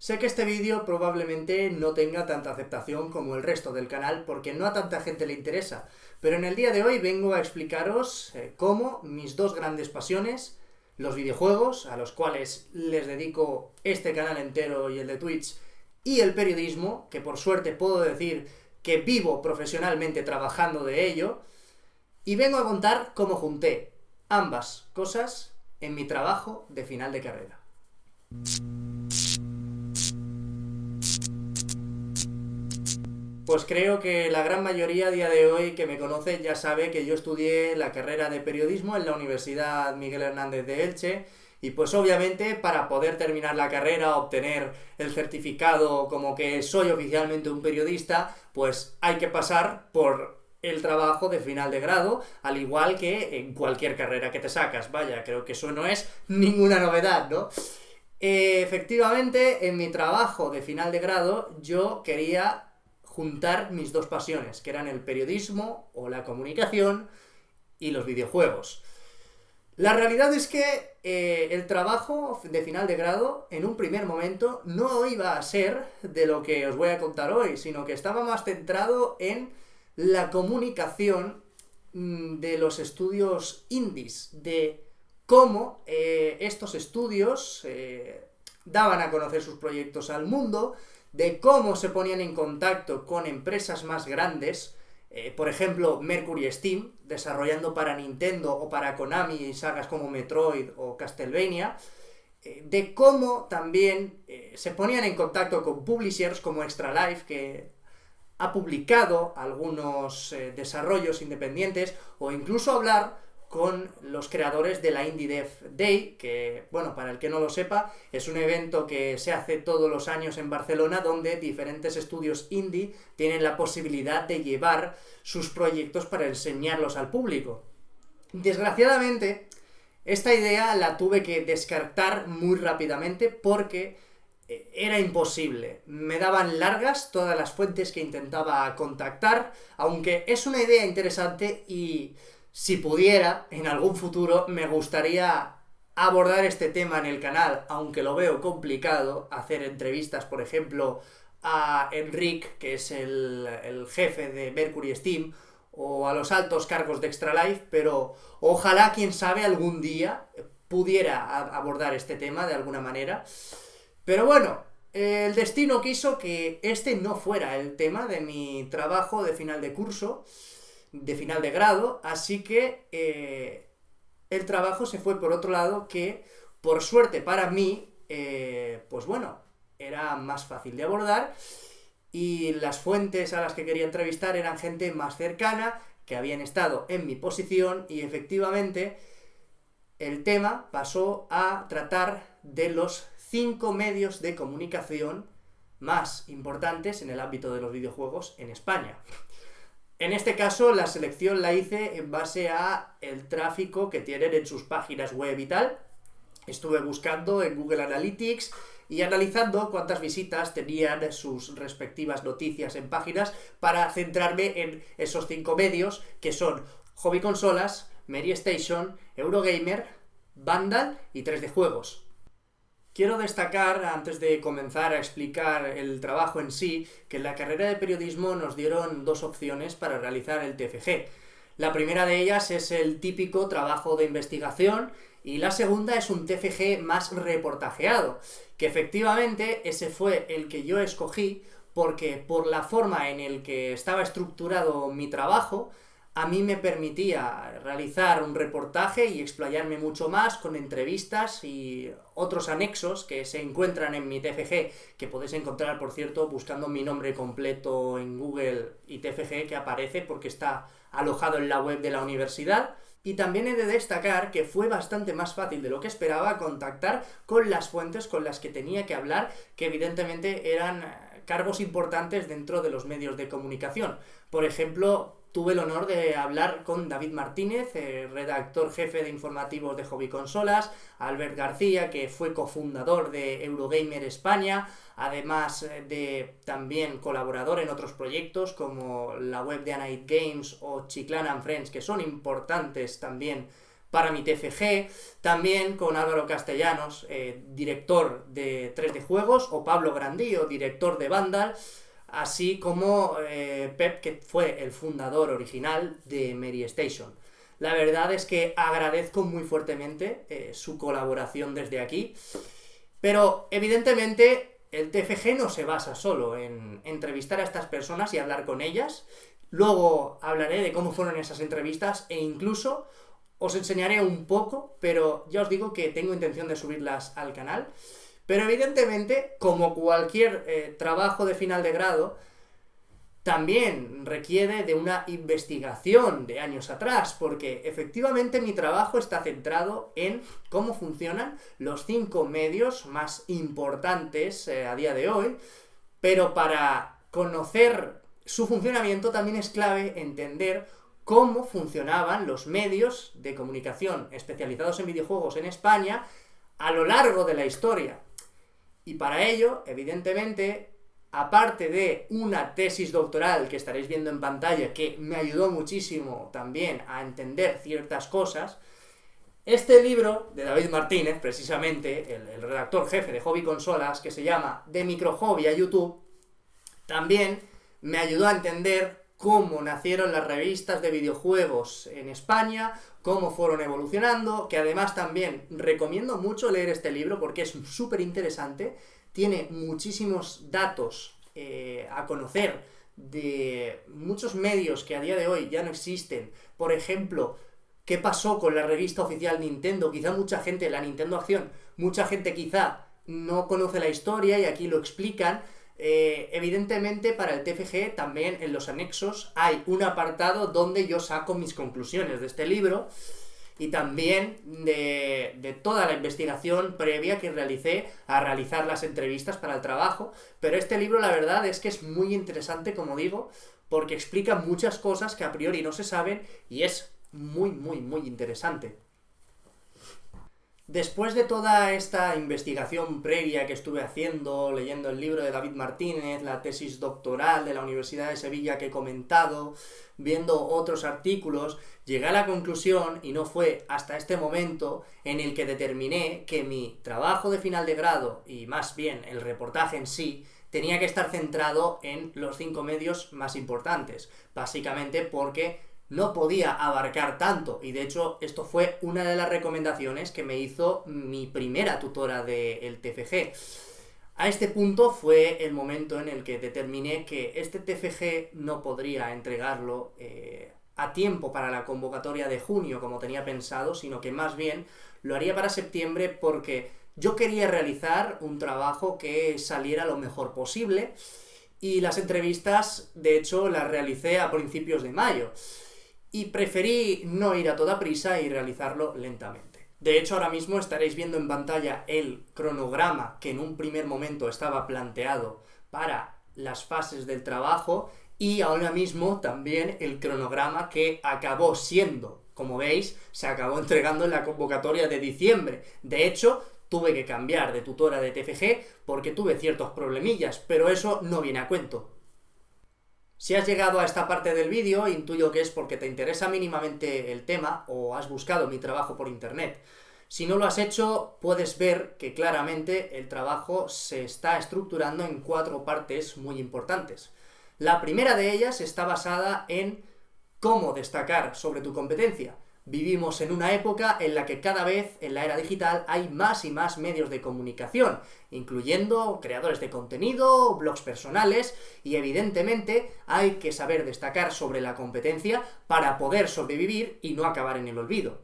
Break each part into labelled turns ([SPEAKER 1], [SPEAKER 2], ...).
[SPEAKER 1] Sé que este vídeo probablemente no tenga tanta aceptación como el resto del canal porque no a tanta gente le interesa, pero en el día de hoy vengo a explicaros cómo mis dos grandes pasiones, los videojuegos, a los cuales les dedico este canal entero y el de Twitch, y el periodismo, que por suerte puedo decir que vivo profesionalmente trabajando de ello, y vengo a contar cómo junté ambas cosas en mi trabajo de final de carrera. Pues creo que la gran mayoría a día de hoy que me conoce ya sabe que yo estudié la carrera de periodismo en la Universidad Miguel Hernández de Elche y pues obviamente para poder terminar la carrera, obtener el certificado como que soy oficialmente un periodista, pues hay que pasar por el trabajo de final de grado, al igual que en cualquier carrera que te sacas. Vaya, creo que eso no es ninguna novedad, ¿no? Efectivamente, en mi trabajo de final de grado yo quería juntar mis dos pasiones, que eran el periodismo o la comunicación y los videojuegos. La realidad es que el trabajo de final de grado, en un primer momento, no iba a ser de lo que os voy a contar hoy, sino que estaba más centrado en la comunicación de los estudios indies, de cómo estos estudios daban a conocer sus proyectos al mundo, de cómo se ponían en contacto con empresas más grandes, por ejemplo, Mercury Steam, desarrollando para Nintendo o para Konami sagas como Metroid o Castlevania, de cómo también se ponían en contacto con publishers como Extra Life, que ha publicado algunos desarrollos independientes, o incluso hablar con los creadores de la Indie Dev Day, que, bueno, para el que no lo sepa, es un evento que se hace todos los años en Barcelona, donde diferentes estudios indie tienen la posibilidad de llevar sus proyectos para enseñarlos al público. Desgraciadamente, esta idea la tuve que descartar muy rápidamente porque era imposible. Me daban largas todas las fuentes que intentaba contactar, aunque es una idea interesante y si pudiera, en algún futuro, me gustaría abordar este tema en el canal, aunque lo veo complicado, hacer entrevistas, por ejemplo, a Enric, que es el jefe de Mercury Steam, o a los altos cargos de Extra Life, pero ojalá, quién sabe, algún día pudiera abordar este tema de alguna manera. Pero bueno, el destino quiso que este no fuera el tema de mi trabajo de final de curso, de final de grado, así que el trabajo se fue por otro lado que, por suerte para mí, pues bueno, era más fácil de abordar y las fuentes a las que quería entrevistar eran gente más cercana, que habían estado en mi posición y efectivamente el tema pasó a tratar de los 5 medios de comunicación más importantes en el ámbito de los videojuegos en España. En este caso, la selección la hice en base a el tráfico que tienen en sus páginas web y tal. Estuve buscando en Google Analytics y analizando cuántas visitas tenían sus respectivas noticias en páginas para centrarme en esos 5 medios que son Hobby Consolas, Mary Station, Eurogamer, Vandal y 3D Juegos. Quiero destacar, antes de comenzar a explicar el trabajo en sí, que en la carrera de periodismo nos dieron dos opciones para realizar el TFG. La primera de ellas es el típico trabajo de investigación y la segunda es un TFG más reportajeado, que efectivamente ese fue el que yo escogí porque por la forma en el que estaba estructurado mi trabajo, a mí me permitía realizar un reportaje y explayarme mucho más con entrevistas y otros anexos que se encuentran en mi TFG, que podéis encontrar, por cierto, buscando mi nombre completo en Google y TFG, que aparece porque está alojado en la web de la universidad. Y también he de destacar que fue bastante más fácil de lo que esperaba contactar con las fuentes con las que tenía que hablar, que evidentemente eran cargos importantes dentro de los medios de comunicación. Por ejemplo, tuve el honor de hablar con David Martínez, redactor jefe de informativos de Hobby Consolas, Albert García, que fue cofundador de Eurogamer España, además de también colaborador en otros proyectos como la web de Anite Games o Chiclana and Friends, que son importantes también para mi TFG, también con Álvaro Castellanos, director de 3D Juegos, o Pablo Grandío, director de Vandal, así como Pep, que fue el fundador original de Mary Station. La verdad es que agradezco muy fuertemente su colaboración desde aquí, pero evidentemente el TFG no se basa solo en entrevistar a estas personas y hablar con ellas. Luego hablaré de cómo fueron esas entrevistas e incluso os enseñaré un poco, pero ya os digo que tengo intención de subirlas al canal. Pero evidentemente, como cualquier trabajo de final de grado, también requiere de una investigación de años atrás, porque efectivamente mi trabajo está centrado en cómo funcionan los 5 medios más importantes a día de hoy, pero para conocer su funcionamiento también es clave entender cómo funcionaban los medios de comunicación especializados en videojuegos en España a lo largo de la historia. Y para ello, evidentemente, aparte de una tesis doctoral que estaréis viendo en pantalla, que me ayudó muchísimo también a entender ciertas cosas, este libro de David Martínez, precisamente, el redactor jefe de Hobby Consolas, que se llama De Microhobby a YouTube, también me ayudó a entender cómo nacieron las revistas de videojuegos en España, cómo fueron evolucionando, que además también recomiendo mucho leer este libro porque es súper interesante, tiene muchísimos datos a conocer de muchos medios que a día de hoy ya no existen. Por ejemplo, ¿qué pasó con la revista oficial Nintendo? Quizá mucha gente, la Nintendo Acción, mucha gente quizá no conoce la historia y aquí lo explican. Evidentemente para el TFG también en los anexos hay un apartado donde yo saco mis conclusiones de este libro y también de toda la investigación previa que realicé a realizar las entrevistas para el trabajo, pero este libro la verdad es que es muy interesante, como digo, porque explica muchas cosas que a priori no se saben y es muy interesante. Después de toda esta investigación previa que estuve haciendo, leyendo el libro de David Martínez, la tesis doctoral de la Universidad de Sevilla que he comentado, viendo otros artículos, llegué a la conclusión, y no fue hasta este momento, en el que determiné que mi trabajo de final de grado, y más bien el reportaje en sí, tenía que estar centrado en los 5 medios más importantes, básicamente porque no podía abarcar tanto, y de hecho esto fue una de las recomendaciones que me hizo mi primera tutora del TFG. A este punto fue el momento en el que determiné que este TFG no podría entregarlo a tiempo para la convocatoria de junio como tenía pensado, sino que más bien lo haría para septiembre porque yo quería realizar un trabajo que saliera lo mejor posible y las entrevistas de hecho las realicé a principios de mayo. Y preferí no ir a toda prisa y realizarlo lentamente. De hecho, ahora mismo estaréis viendo en pantalla el cronograma que en un primer momento estaba planteado para las fases del trabajo y ahora mismo también el cronograma que acabó siendo, como veis, se acabó entregando en la convocatoria de diciembre. De hecho, tuve que cambiar de tutora de TFG porque tuve ciertos problemillas, pero eso no viene a cuento. Si has llegado a esta parte del vídeo, intuyo que es porque te interesa mínimamente el tema o has buscado mi trabajo por internet. Si no lo has hecho, puedes ver que claramente el trabajo se está estructurando en 4 partes muy importantes. La primera de ellas está basada en cómo destacar sobre tu competencia. Vivimos en una época en la que cada vez, en la era digital, hay más y más medios de comunicación, incluyendo creadores de contenido, blogs personales, y evidentemente hay que saber destacar sobre la competencia para poder sobrevivir y no acabar en el olvido.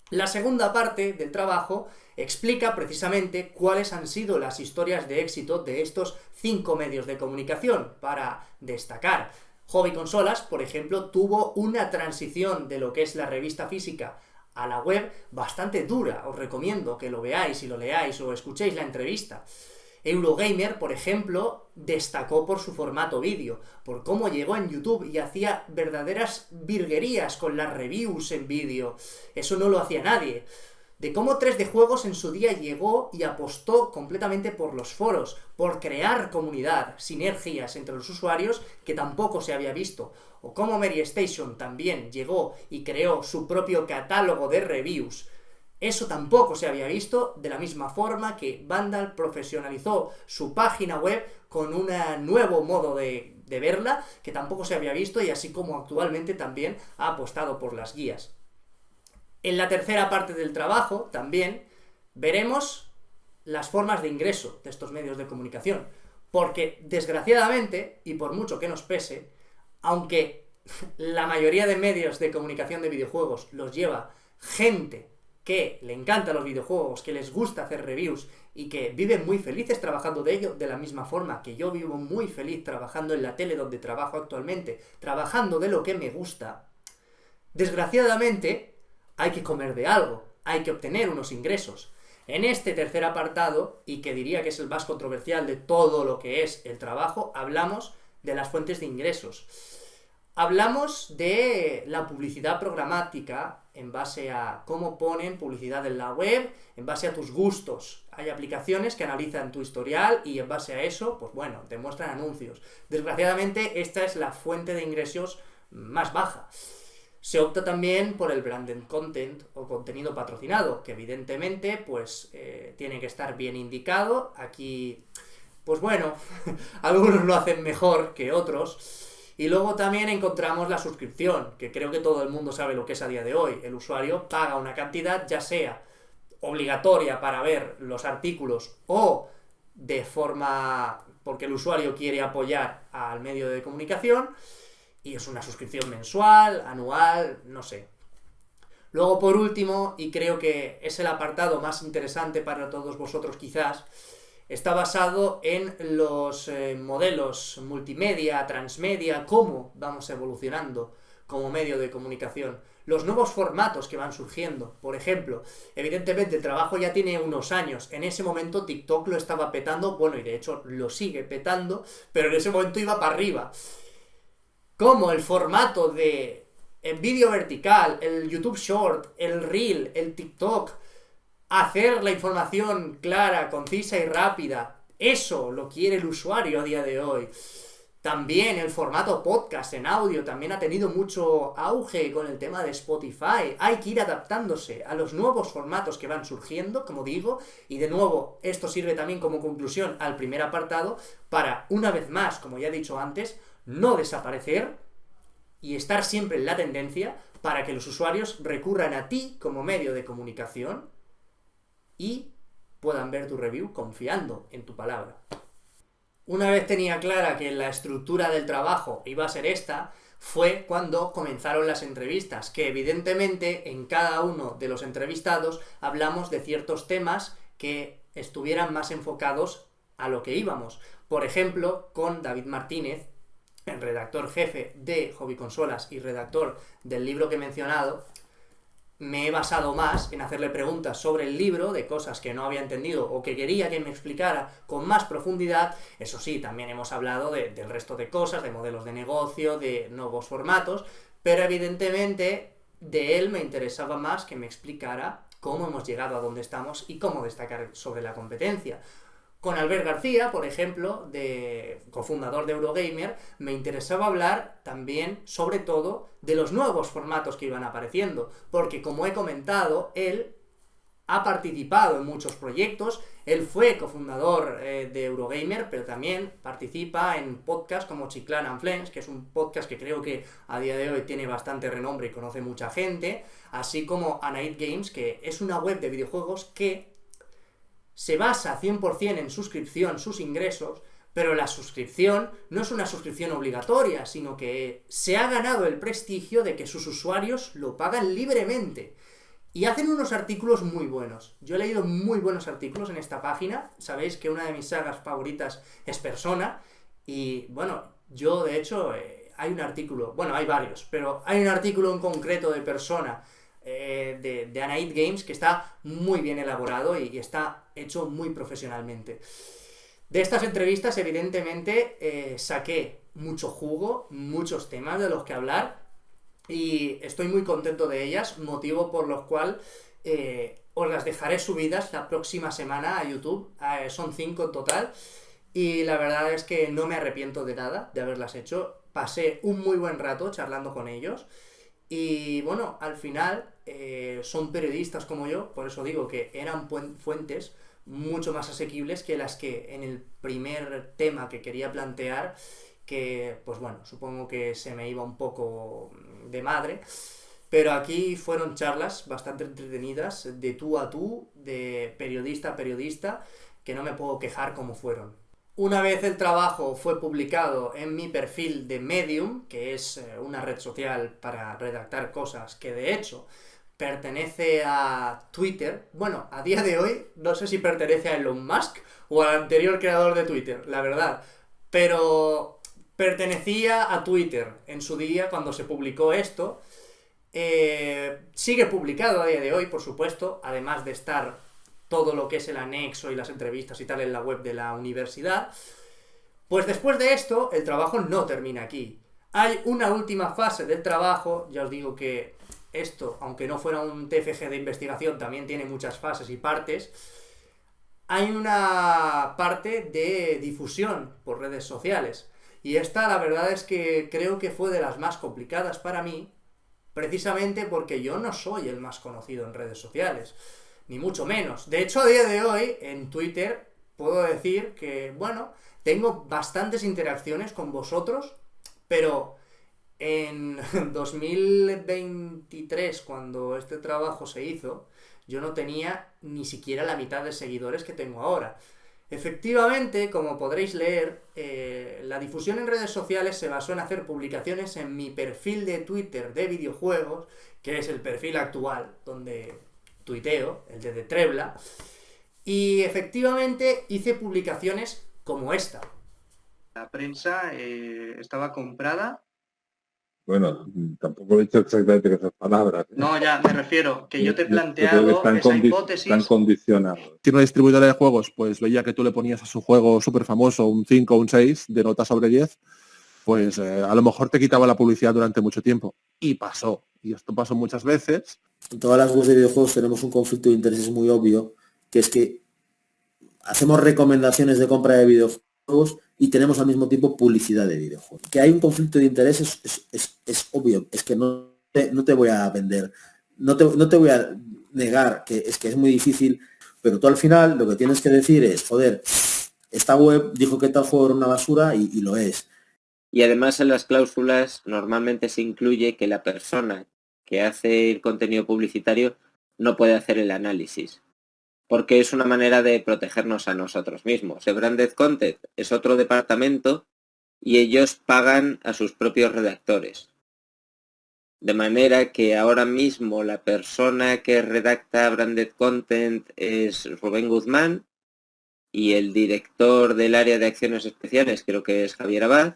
[SPEAKER 1] La segunda parte del trabajo explica precisamente cuáles han sido las historias de éxito de estos 5 medios de comunicación para destacar. Hobby Consolas, por ejemplo, tuvo una transición de lo que es la revista física a la web bastante dura. Os recomiendo que lo veáis y lo leáis o escuchéis la entrevista. Eurogamer, por ejemplo, destacó por su formato vídeo, por cómo llegó en YouTube y hacía verdaderas virguerías con las reviews en vídeo. Eso no lo hacía nadie. de cómo 3D Juegos en su día llegó y apostó completamente por los foros, por crear comunidad, sinergias entre los usuarios que tampoco se había visto, o cómo Mary Station también llegó y creó su propio catálogo de reviews. Eso tampoco se había visto, de la misma forma que Vandal profesionalizó su página web con un nuevo modo de verla, que tampoco se había visto, y así como actualmente también ha apostado por las guías. En la tercera parte del trabajo, también, veremos las formas de ingreso de estos medios de comunicación, porque, desgraciadamente, y por mucho que nos pese, aunque la mayoría de medios de comunicación de videojuegos los lleva gente que le encantan los videojuegos, que les gusta hacer reviews y que viven muy felices trabajando de ello, de la misma forma que yo vivo muy feliz trabajando en la tele donde trabajo actualmente, trabajando de lo que me gusta, desgraciadamente hay que comer de algo, hay que obtener unos ingresos. En este tercer apartado, y que diría que es el más controversial de todo lo que es el trabajo, hablamos de las fuentes de ingresos. Hablamos de la publicidad programática en base a cómo ponen publicidad en la web, en base a tus gustos. Hay aplicaciones que analizan tu historial y en base a eso, pues bueno, te muestran anuncios. Desgraciadamente, esta es la fuente de ingresos más baja. Se opta también por el branded content o contenido patrocinado, que evidentemente pues tiene que estar bien indicado. Aquí, pues bueno, algunos lo hacen mejor que otros. Y luego también encontramos la suscripción, que creo que todo el mundo sabe lo que es a día de hoy. El usuario paga una cantidad, ya sea obligatoria para ver los artículos o de forma porque el usuario quiere apoyar al medio de comunicación, y es una suscripción mensual, anual, no sé. Luego, por último, y creo que es el apartado más interesante para todos vosotros quizás, está basado en los modelos multimedia, transmedia, cómo vamos evolucionando como medio de comunicación, los nuevos formatos que van surgiendo. Por ejemplo, evidentemente el trabajo ya tiene unos años, en ese momento TikTok lo estaba petando, bueno, y de hecho lo sigue petando, pero en ese momento iba para arriba. Como el formato de el vídeo vertical, el YouTube Short, el Reel, el TikTok, hacer la información clara, concisa y rápida, eso lo quiere el usuario a día de hoy. También el formato podcast en audio también ha tenido mucho auge con el tema de Spotify. Hay que ir adaptándose a los nuevos formatos que van surgiendo, como digo, y de nuevo, esto sirve también como conclusión al primer apartado para, una vez más, como ya he dicho antes, no desaparecer y estar siempre en la tendencia para que los usuarios recurran a ti como medio de comunicación y puedan ver tu review confiando en tu palabra. Una vez tenía clara que la estructura del trabajo iba a ser esta, fue cuando comenzaron las entrevistas, que evidentemente en cada uno de los entrevistados hablamos de ciertos temas que estuvieran más enfocados a lo que íbamos. Por ejemplo, con David Martínez, el redactor jefe de Hobby Consolas y redactor del libro que he mencionado, me he basado más en hacerle preguntas sobre el libro, de cosas que no había entendido o que quería que me explicara con más profundidad. Eso sí, también hemos hablado del resto de cosas, de modelos de negocio, de nuevos formatos, pero evidentemente de él me interesaba más que me explicara cómo hemos llegado a donde estamos y cómo destacar sobre la competencia. Con Albert García, por ejemplo, cofundador de Eurogamer, me interesaba hablar también, sobre todo, de los nuevos formatos que iban apareciendo, porque, como he comentado, él ha participado en muchos proyectos, él fue cofundador de Eurogamer, pero también participa en podcasts como Chiclana and Friends, que es un podcast que creo que a día de hoy tiene bastante renombre y conoce mucha gente, así como Anait Games, que es una web de videojuegos que se basa 100% en suscripción, sus ingresos, pero la suscripción no es una suscripción obligatoria, sino que se ha ganado el prestigio de que sus usuarios lo pagan libremente. Y hacen unos artículos muy buenos. Yo he leído muy buenos artículos en esta página. Sabéis que una de mis sagas favoritas es Persona. Y bueno, yo de hecho, hay un artículo, bueno, hay varios, pero hay un artículo en concreto de Persona, de Anait Games, que está muy bien elaborado y está hecho muy profesionalmente. De estas entrevistas, evidentemente, saqué mucho jugo, muchos temas de los que hablar, y estoy muy contento de ellas, motivo por lo cual os las dejaré subidas la próxima semana a YouTube. Son 5 en total. Y la verdad es que no me arrepiento de nada de haberlas hecho. Pasé un muy buen rato charlando con ellos. Y bueno, al final son periodistas como yo, por eso digo que eran fuentes mucho más asequibles que las que en el primer tema que quería plantear, que pues bueno, supongo que se me iba un poco de madre, pero aquí fueron charlas bastante entretenidas, de tú a tú, de periodista a periodista, que no me puedo quejar como fueron. Una vez el trabajo fue publicado en mi perfil de Medium, que es una red social para redactar cosas que de hecho pertenece a Twitter. Bueno, a día de hoy no sé si pertenece a Elon Musk o al anterior creador de Twitter, la verdad. Pero pertenecía a Twitter en su día cuando se publicó esto. Sigue publicado a día de hoy, por supuesto, además de estar todo lo que es el anexo y las entrevistas y tal en la web de la universidad. Pues después de esto, el trabajo no termina aquí. Hay una última fase del trabajo, ya os digo que esto, aunque no fuera un TFG de investigación, también tiene muchas fases y partes. Hay una parte de difusión por redes sociales. Y esta, la verdad es que creo que fue de las más complicadas para mí, precisamente porque yo no soy el más conocido en redes sociales, ni mucho menos. De hecho, a día de hoy, en Twitter, puedo decir que, bueno, tengo bastantes interacciones con vosotros, pero en 2023, cuando este trabajo se hizo, yo no tenía ni siquiera la mitad de seguidores que tengo ahora. Efectivamente, como podréis leer, la difusión en redes sociales se basó en hacer publicaciones en mi perfil de Twitter de videojuegos, que es el perfil actual, donde tuiteo, el de Trebla, y efectivamente hice publicaciones como esta.
[SPEAKER 2] La prensa estaba comprada.
[SPEAKER 3] Bueno, tampoco he dicho exactamente esas palabras.
[SPEAKER 2] No, ya me refiero, que yo te he
[SPEAKER 3] Yo creo
[SPEAKER 2] planteado
[SPEAKER 3] que
[SPEAKER 2] esa hipótesis.
[SPEAKER 3] están condicionados.
[SPEAKER 4] Si una distribuidora de juegos pues veía que tú le ponías a su juego súper famoso un 5 o un 6 de nota sobre 10, pues a lo mejor te quitaba la publicidad durante mucho tiempo. Y pasó. Y esto pasó muchas veces.
[SPEAKER 5] En todas las webs de videojuegos tenemos un conflicto de intereses muy obvio, que es que hacemos recomendaciones de compra de videojuegos y tenemos al mismo tiempo publicidad de videojuegos. Que hay un conflicto de intereses es obvio, es que no te voy a vender, no te voy a negar que es muy difícil, pero tú al final lo que tienes que decir es, joder, esta web dijo que tal juego era una basura y lo es.
[SPEAKER 6] Y además en las cláusulas normalmente se incluye que la persona que hace el contenido publicitario no puede hacer el análisis, porque es una manera de protegernos a nosotros mismos. El Branded Content es otro departamento y ellos pagan a sus propios redactores. De manera que ahora mismo la persona que redacta Branded Content es Rubén Guzmán y el director del área de acciones especiales creo que es Javier Abad,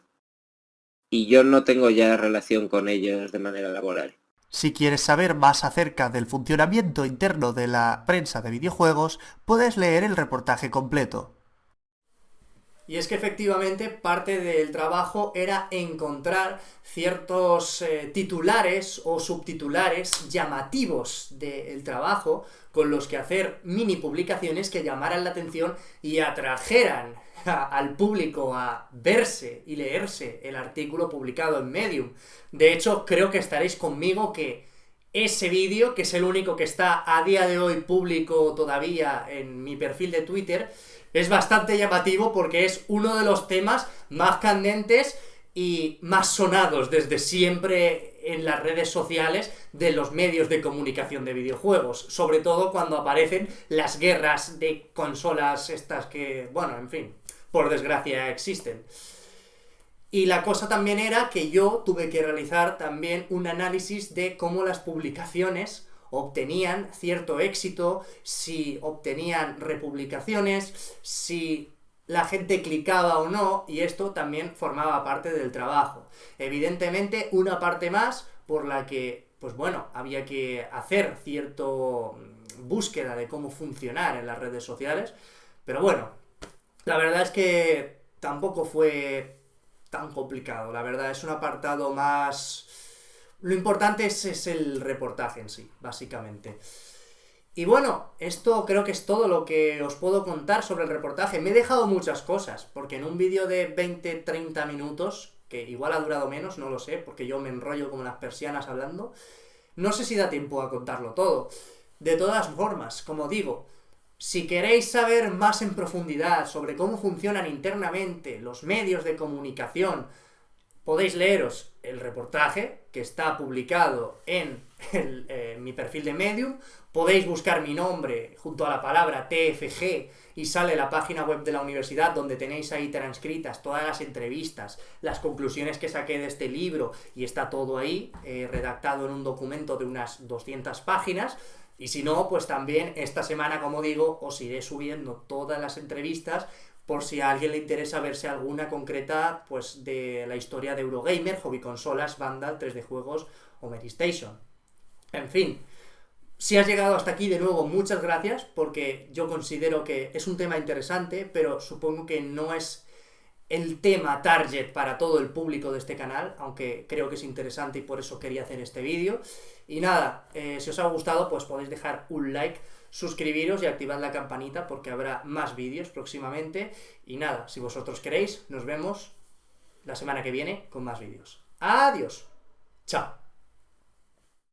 [SPEAKER 6] y yo no tengo ya relación con ellos de manera laboral.
[SPEAKER 1] Si quieres saber más acerca del funcionamiento interno de la prensa de videojuegos, puedes leer el reportaje completo. Y es que efectivamente parte del trabajo era encontrar ciertos titulares o subtitulares llamativos del trabajo con los que hacer mini publicaciones que llamaran la atención y atrajeran al público a verse y leerse el artículo publicado en Medium. De hecho, creo que estaréis conmigo que ese vídeo, que es el único que está a día de hoy público todavía en mi perfil de Twitter, es bastante llamativo porque es uno de los temas más candentes y más sonados desde siempre en las redes sociales de los medios de comunicación de videojuegos, sobre todo cuando aparecen las guerras de consolas estas que, bueno, en fin, por desgracia existen. Y la cosa también era que yo tuve que realizar también un análisis de cómo las publicaciones obtenían cierto éxito, si obtenían republicaciones, si la gente clicaba o no, y esto también formaba parte del trabajo. Evidentemente, una parte más por la que, pues bueno, había que hacer cierto búsqueda de cómo funcionar en las redes sociales, pero bueno, la verdad es que tampoco fue tan complicado, la verdad, es un apartado más... Lo importante es el reportaje en sí, básicamente. Y bueno, esto creo que es todo lo que os puedo contar sobre el reportaje. Me he dejado muchas cosas, porque en un vídeo de 20-30 minutos, que igual ha durado menos, no lo sé, porque yo me enrollo como las persianas hablando, no sé si da tiempo a contarlo todo. De todas formas, como digo, si queréis saber más en profundidad sobre cómo funcionan internamente los medios de comunicación, podéis leeros el reportaje, que está publicado en mi perfil de Medium. Podéis buscar mi nombre junto a la palabra TFG y sale la página web de la universidad, donde tenéis ahí transcritas todas las entrevistas, las conclusiones que saqué de este libro, y está todo ahí redactado en un documento de unas 200 páginas. Y si no, pues también esta semana, como digo, os iré subiendo todas las entrevistas, por si a alguien le interesa verse alguna concreta, pues de la historia de Eurogamer, Hobby Consolas, Vandal, 3D Juegos o Meristation. En fin, si has llegado hasta aquí, de nuevo, muchas gracias, porque yo considero que es un tema interesante, pero supongo que no es el tema target para todo el público de este canal, aunque creo que es interesante y por eso quería hacer este vídeo. Y nada, si os ha gustado, pues podéis dejar un like, suscribiros y activad la campanita, porque habrá más vídeos próximamente. Y nada, si vosotros queréis, nos vemos la semana que viene con más vídeos. ¡Adiós! ¡Chao!